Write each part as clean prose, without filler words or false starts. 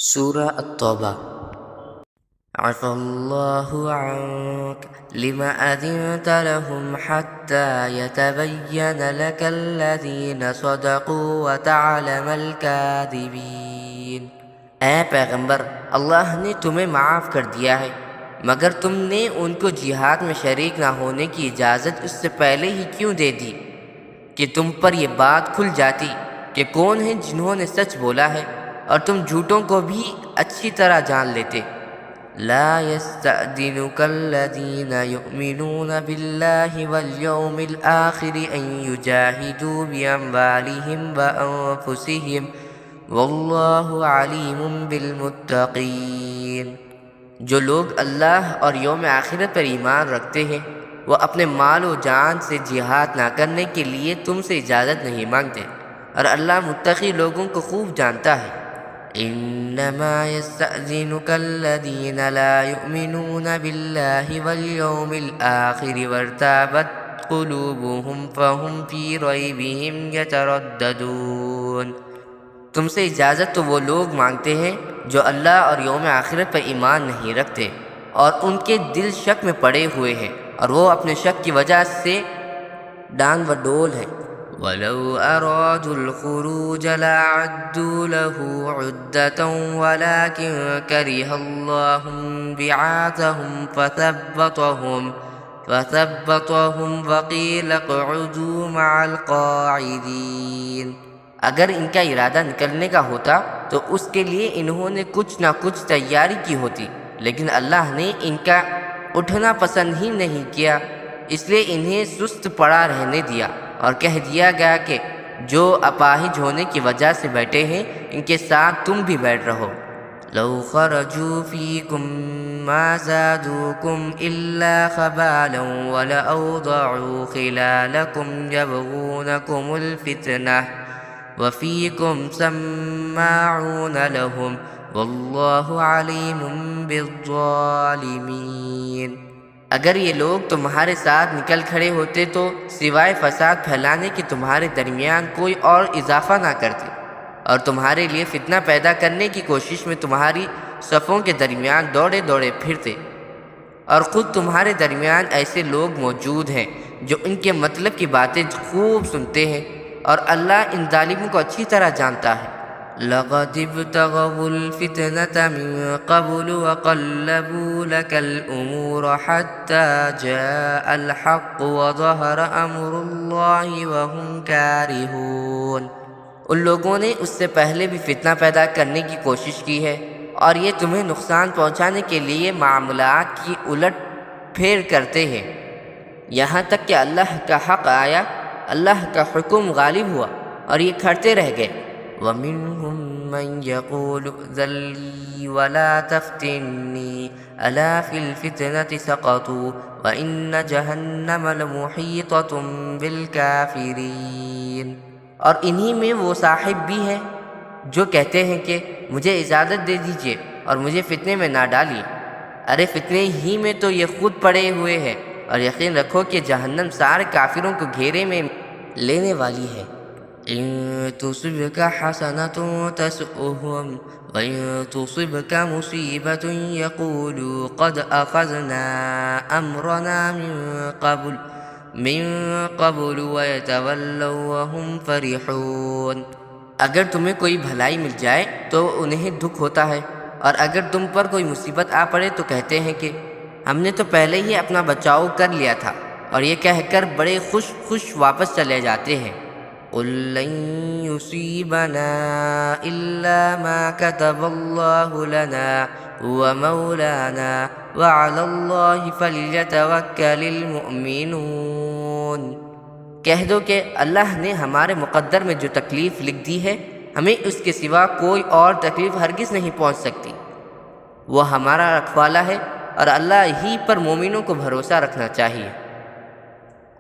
سورہ التوبہ۔ عفى الله عنك لما أذنت لهم حتى يتبين لك الذين صدقوا وتعلم الكاذبين۔ اے پیغمبر، اللہ نے تمہیں معاف کر دیا ہے، مگر تم نے ان کو جہاد میں شریک نہ ہونے کی اجازت اس سے پہلے ہی کیوں دے دی کہ تم پر یہ بات کھل جاتی کہ کون ہیں جنہوں نے سچ بولا ہے، اور تم جھوٹوں کو بھی اچھی طرح جان لیتے۔ لا يستأذنك الذين يؤمنون بالله واليوم الآخر أن يجاهدوا بأموالهم وأنفسهم والله عليم بالمتقين۔ جو لوگ اللہ اور یوم آخرت پر ایمان رکھتے ہیں وہ اپنے مال و جان سے جہاد نہ کرنے کے لیے تم سے اجازت نہیں مانگتے، اور اللہ متقی لوگوں کو خوب جانتا ہے۔ انما يستأذنك الذين لا يؤمنون بالله واليوم الآخر وارتابت قلوبهم فهم في ريبهم يترددون۔ تم سے اجازت تو وہ لوگ مانگتے ہیں جو اللہ اور یوم آخرت پر ایمان نہیں رکھتے اور ان کے دل شک میں پڑے ہوئے ہیں، اور وہ اپنے شک کی وجہ سے ڈان و ڈول ہیں۔ وَلَوْ أَرَادُوا الْخُرُوجَ لَأَعَدُّوا لَهُ عُدَّةً وَلَكِنْ كَرِهَ اللَّهُ بِعَاثَهُمْ فَثَبَّطَهُمْ وَقِيلَ اقْعُدُوا مَعَ الْقَاعِدِينَ۔ اگر ان کا ارادہ نکلنے کا ہوتا تو اس کے لیے انہوں نے کچھ نہ کچھ تیاری کی ہوتی، لیکن اللہ نے ان کا اٹھنا پسند ہی نہیں کیا، اس لیے انہیں سست پڑا رہنے دیا، اور کہہ دیا گیا کہ جو اپاہج ہونے کی وجہ سے بیٹھے ہیں ان کے ساتھ تم بھی بیٹھ رہو۔ لو خرجوا فیکم ما زادوکم الا خبالا ولأوضعوا خلالکم یبغونکم الفتنہ وفیکم سماعون لهم واللہ علیم بالظالمین۔ اگر یہ لوگ تمہارے ساتھ نکل کھڑے ہوتے تو سوائے فساد پھیلانے کے تمہارے درمیان کوئی اور اضافہ نہ کرتے، اور تمہارے لیے فتنہ پیدا کرنے کی کوشش میں تمہاری صفوں کے درمیان دوڑے دوڑے پھرتے، اور خود تمہارے درمیان ایسے لوگ موجود ہیں جو ان کے مطلب کی باتیں خوب سنتے ہیں، اور اللہ ان ظالموں کو اچھی طرح جانتا ہے۔ لَقَدِ ابْتَغَوُا الْفِتْنَةَ مِن قَبْلُ وَقَلَّبُوا لَكَ الْأُمُورَ حَتَّى جَاءَ الْحَقُّ وَظَهَرَ أَمْرُ اللَّهِ وَهُمْ كَارِهُونَ۔ ان لوگوں نے اس سے پہلے بھی فتنہ پیدا کرنے کی کوشش کی ہے، اور یہ تمہیں نقصان پہنچانے کے لیے معاملات کی الٹ پھیر کرتے ہیں، یہاں تک کہ اللہ کا حق آیا، اللہ کا حکم غالب ہوا، اور یہ کھڑتے رہ گئے۔ وَمِنْهُمْ مَنْ يَقُولُ ائْذَنْ لِي وَلَا تَفْتِنِّي أَلَا فِي الْفِتْنَةِ سَقَطُوا وَإِنَّ جَهَنَّمَ لَمُحِيطَةٌ بِالْكَافِرِينَ۔ اور انہی میں وہ صاحب بھی ہیں جو کہتے ہیں کہ مجھے اجازت دے دیجیے اور مجھے فتنے میں نہ ڈالیے، ارے فتنے ہی میں تو یہ خود پڑے ہوئے ہیں، اور یقین رکھو کہ جہنم سارے کافروں کو گھیرے میں لینے والی ہے۔ إن تصبك حسنة تسؤهم وإن تصبك مصيبة يقولوا قد أخذنا أمرنا من قبل ويتولوا وهم فرحون۔ اگر تمہیں کوئی بھلائی مل جائے تو انہیں دکھ ہوتا ہے، اور اگر تم پر کوئی مصیبت آ پڑے تو کہتے ہیں کہ ہم نے تو پہلے ہی اپنا بچاؤ کر لیا تھا، اور یہ کہہ کر بڑے خوش خوش واپس چلے جاتے ہیں۔ قُل لَّن يُصِيبَنَا إِلَّا مَا كَتَبَ اللَّهُ لَنَا هُوَ مَوْلَانَا وَعَلَى اللَّهِ فَلْيَتَوَكَّلِ الْمُؤْمِنُونَ۔ کہہ دو کہ اللہ نے ہمارے مقدر میں جو تکلیف لکھ دی ہے، ہمیں اس کے سوا کوئی اور تکلیف ہرگز نہیں پہنچ سکتی، وہ ہمارا رکھوالا ہے، اور اللہ ہی پر مومنوں کو بھروسہ رکھنا چاہیے۔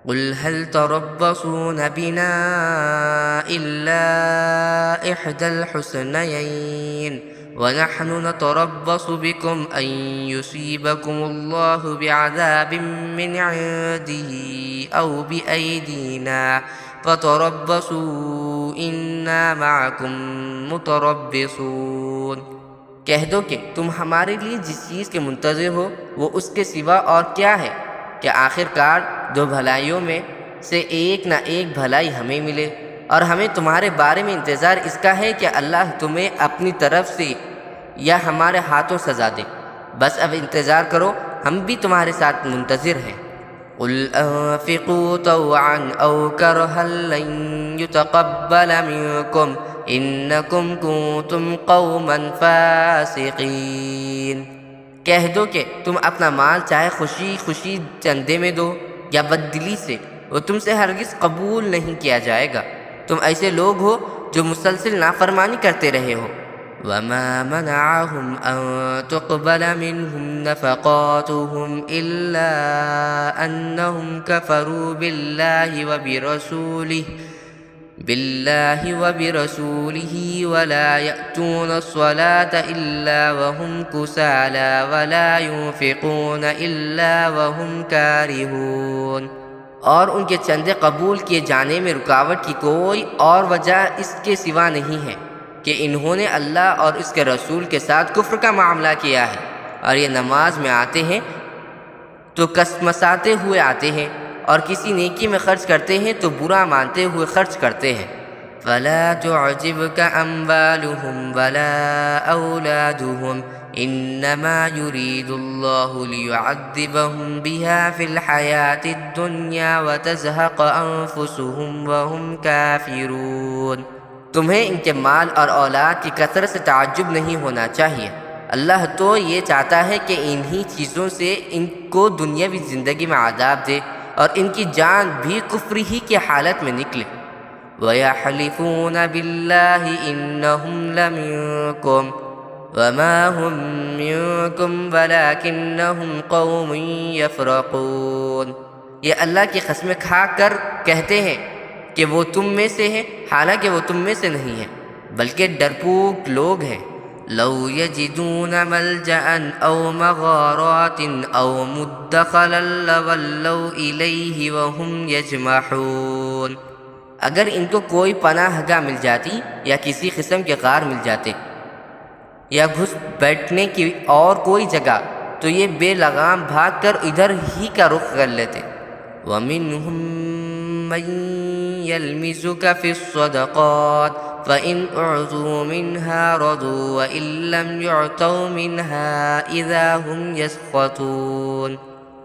قُلْ هَلْ تَرَبَّصُونَ بِنَا إِلَّا إِحْدَى الْحُسْنَيَيْنِ وَنَحْنُ نَتَرَبَّصُ بِكُمْ أَن يُصِيبَكُمُ اللَّهُ بِعَذَابٍ مِّنْ عِندِهِ أَوْ بِأَيْدِينَا فَتَرَبَّصُوا إِنَّا مَعَكُمْ مُتَرَبِّصُونَ۔ کہہ دو کہ تم ہمارے لیے جس چیز کے منتظر ہو وہ اس کے سوا اور کیا ہے کہ آخر کار دو بھلائیوں میں سے ایک نہ ایک بھلائی ہمیں ملے، اور ہمیں تمہارے بارے میں انتظار اس کا ہے کہ اللہ تمہیں اپنی طرف سے یا ہمارے ہاتھوں سزا دے۔ بس اب انتظار کرو، ہم بھی تمہارے ساتھ منتظر ہیں۔ قل انفقوا طوعا او کرها لن يتقبل منكم انکم کنتم قوما فاسقین۔ کہہ دو کہ تم اپنا مال چاہے خوشی خوشی چندے میں دو یا بددلی سے، وہ تم سے ہرگز قبول نہیں کیا جائے گا، تم ایسے لوگ ہو جو مسلسل نافرمانی کرتے رہے ہو۔ وما منعهم ان تقبل منهم نفقاتهم الا انهم كفروا بالله وبرسوله ولا يأتون الصلاة إلا وهم كسالى ولا ينفقون إلا وهم كارهون۔ اور ان کے چندے قبول کیے جانے میں رکاوٹ کی کوئی اور وجہ اس کے سوا نہیں ہے کہ انہوں نے اللہ اور اس کے رسول کے ساتھ کفر کا معاملہ کیا ہے، اور یہ نماز میں آتے ہیں تو کسمساتے ہوئے آتے ہیں، اور کسی نیکی میں خرچ کرتے ہیں تو برا مانتے ہوئے خرچ کرتے ہیں۔ فلا تعجبك أموالهم ولا أولادهم إنما يريد الله ليعذبهم بها في الحياة الدنيا وتزهق أنفسهم وهم كافرون۔ تمہیں ان کے مال اور اولاد کی کثرت سے تعجب نہیں ہونا چاہیے، اللہ تو یہ چاہتا ہے کہ انہی چیزوں سے ان کو دنیاوی زندگی میں عذاب دے اور ان کی جان بھی کفر ہی کی حالت میں نکلے۔ وَيَحْلِفُونَ بِاللَّهِ إِنَّهُمْ لَمِنكُمْ وَمَا هُمْ مِنكُمْ وَلَكِنَّهُمْ قَوْمٌ يَفْرَقُونَ۔ یہ اللہ کی قسمیں کھا کر کہتے ہیں کہ وہ تم میں سے ہیں، حالانکہ وہ تم میں سے نہیں ہیں بلکہ ڈرپوک لوگ ہیں۔ لو يجدون ملجأ او مغارات او مدخلا لولوا الیہ وهم یجمحون۔ اگر ان کو کوئی پناہ گاہ مل جاتی یا کسی قسم کے غار مل جاتے یا گھس بیٹھنے کی اور کوئی جگہ تو یہ بے لگام بھاگ کر ادھر ہی کا رخ کر لیتے۔ وَمِنْهُمْ مَنْ يَلْمِزُكَ فِي الصَّدَقَاتِ فَإِنْ أُعْطُوا مِنْهَا رَضُوا وَإِنْ لَمْ يُعْطَوْا مِنْهَا إِذَا هُمْ يَسْخَطُونَ۔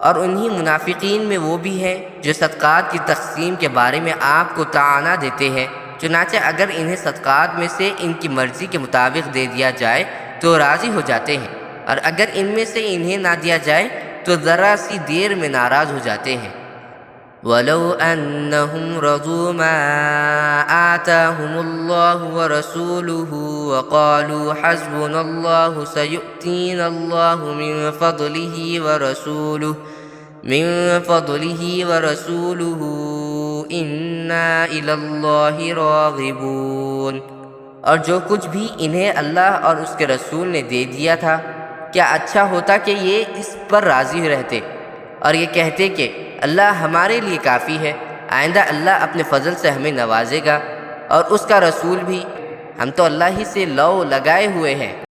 اور انہی منافقین میں وہ بھی ہیں جو صدقات کی تقسیم کے بارے میں آپ کو طعنہ دیتے ہیں، چنانچہ اگر انہیں صدقات میں سے ان کی مرضی کے مطابق دے دیا جائے تو راضی ہو جاتے ہیں، اور اگر ان میں سے انہیں نہ دیا جائے تو ذرا سی دیر میں ناراض ہو جاتے ہیں۔ وَلَوْ أَنَّهُمْ رَضُوا مَا آتَاهُمُ اللَّهُ وَرَسُولُهُ وَقَالُوا حَسْبُنَا اللَّهُ سَيُؤْتِينَا اللَّهُ من فضله ورسوله إِنَّا إِلَى اللَّهِ راغبون۔ اور جو کچھ بھی انہیں اللہ اور اس کے رسول نے دے دیا تھا، کیا اچھا ہوتا کہ یہ اس پر راضی رہتے اور یہ کہتے کہ اللہ ہمارے لیے کافی ہے، آئندہ اللہ اپنے فضل سے ہمیں نوازے گا، اور اس کا رسول بھی، ہم تو اللہ ہی سے لو لگائے ہوئے ہیں۔